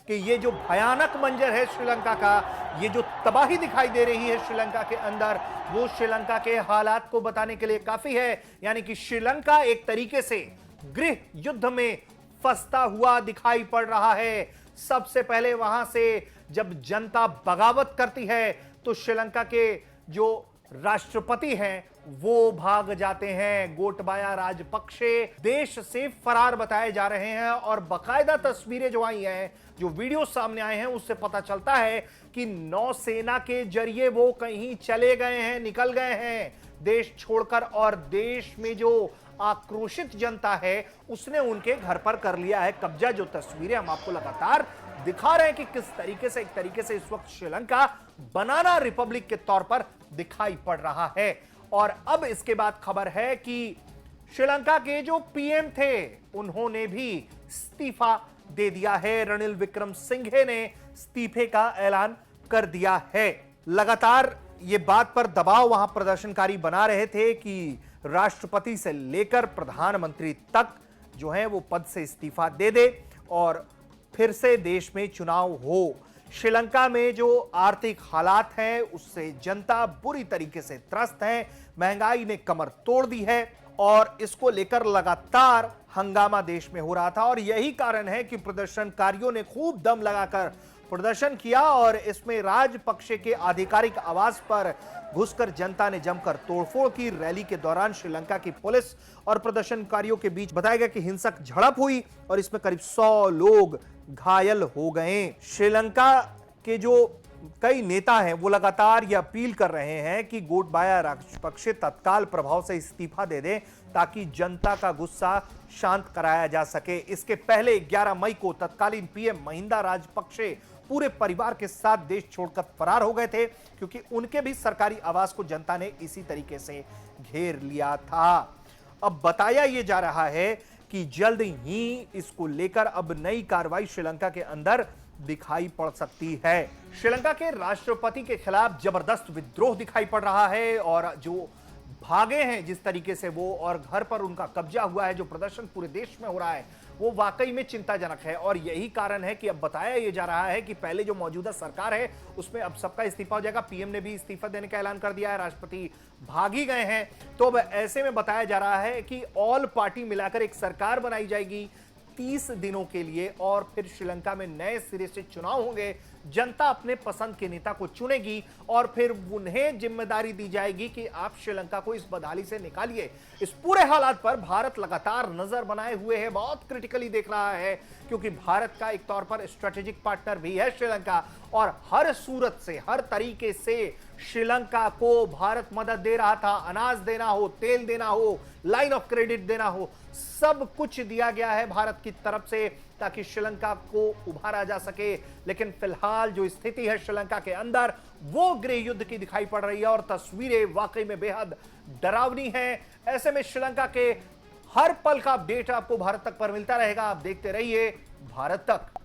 कि ये जो भयानक मंजर है श्रीलंका का, ये जो तबाही दिखाई दे रही है श्रीलंका के अंदर, वो श्रीलंका के हालात को बताने के लिए काफी है। यानी कि श्रीलंका एक तरीके से गृह युद्ध में फंसता हुआ दिखाई पड़ रहा है। सबसे पहले वहां से जब जनता बगावत करती है तो श्रीलंका के जो राष्ट्रपति हैं वो भाग जाते हैं। गोटबाया राजपक्षे देश से फरार बताए जा रहे हैं और बाकायदा तस्वीरें जो आई हैं, जो वीडियो सामने आए हैं, उससे पता चलता है कि नौसेना के जरिए वो कहीं चले गए हैं, निकल गए हैं देश छोड़कर, और देश में जो आक्रोशित जनता है उसने उनके घर पर कर लिया है कब्जा। जो तस्वीरें हम आपको लगातार दिखा रहे हैं कि किस तरीके से, एक तरीके से इस वक्त श्रीलंका बनाना रिपब्लिक के तौर पर दिखाई पड़ रहा है। और अब इसके बाद खबर है कि श्रीलंका के जो पीएम थे उन्होंने भी इस्तीफा दे दिया है। रणिल विक्रमसिंघे ने इस्तीफे का ऐलान कर दिया है। लगातार ये बात पर दबाव वहां प्रदर्शनकारी बना रहे थे कि राष्ट्रपति से लेकर प्रधानमंत्री तक जो है वो पद से इस्तीफा दे दे और फिर से देश में चुनाव हो। श्रीलंका में जो आर्थिक हालात हैं उससे जनता बुरी तरीके से त्रस्त है। महंगाई ने कमर तोड़ दी है और इसको लेकर लगातार हंगामा देश में हो रहा था और यही कारण है कि प्रदर्शनकारियों ने खूब दम लगाकर प्रदर्शन किया और इसमें राजपक्षे के आधिकारिक आवास पर घुसकर जनता ने जमकर तोड़फोड़ की। रैली के दौरान श्रीलंका की पुलिस और प्रदर्शनकारियों के बीच बताया गया कि हिंसक झड़प हुई और इसमें करीब 100 लोग घायल हो गए। श्रीलंका के जो कई नेता हैं वो लगातार यह अपील कर रहे हैं कि गोटबाया राजपक्षे तत्काल प्रभाव से इस्तीफा दे दें ताकि जनता का गुस्सा शांत कराया जा सके। इसके पहले 11 मई को तत्कालीन पीएम महिंदा राजपक्षे पूरे परिवार के साथ देश छोड़कर फरार हो गए थे क्योंकि उनके भी सरकारी आवास को जनता ने इसी तरीके से घेर लिया था। अब बताया यह जा रहा है कि जल्द ही इसको लेकर अब नई कार्रवाई श्रीलंका के अंदर दिखाई पड़ सकती है। श्रीलंका के राष्ट्रपति के खिलाफ जबरदस्त विद्रोह दिखाई पड़ रहा है और जो भागे हैं जिस तरीके से वो और घर पर उनका कब्जा हुआ है, जो प्रदर्शन पूरे देश में हो रहा है वो वाकई में चिंताजनक है। और यही कारण है कि अब बताया यह जा रहा है कि पहले जो मौजूदा सरकार है उसमें अब सबका इस्तीफा हो जाएगा। पीएम ने भी इस्तीफा देने का ऐलान कर दिया है, राष्ट्रपति भाग ही गए हैं। तो अब ऐसे में बताया जा रहा है कि ऑल पार्टी मिलाकर एक सरकार बनाई जाएगी 30 दिनों के लिए और फिर श्रीलंका में नए सिरे से चुनाव होंगे। जनता अपने पसंद के नेता को चुनेगी और फिर उन्हें जिम्मेदारी दी जाएगी कि आप श्रीलंका को इस बदहाली से निकालिए। इस पूरे हालात पर भारत लगातार नजर बनाए हुए है, बहुत क्रिटिकली देख रहा है क्योंकि भारत का एक तौर पर स्ट्रेटेजिक पार्टनर भी है श्रीलंका और हर सूरत से, हर तरीके से श्रीलंका को भारत मदद दे रहा था। अनाज देना हो, तेल देना हो, लाइन ऑफ क्रेडिट देना हो, सब कुछ दिया गया है भारत की तरफ से ताकि श्रीलंका को उभारा जा सके। लेकिन फिलहाल जो स्थिति है श्रीलंका के अंदर वो गृह युद्ध की दिखाई पड़ रही है और तस्वीरें वाकई में बेहद डरावनी हैं। ऐसे में श्रीलंका के हर पल का अपडेट आपको भारत तक पर मिलता रहेगा। आप देखते रहिए भारत तक।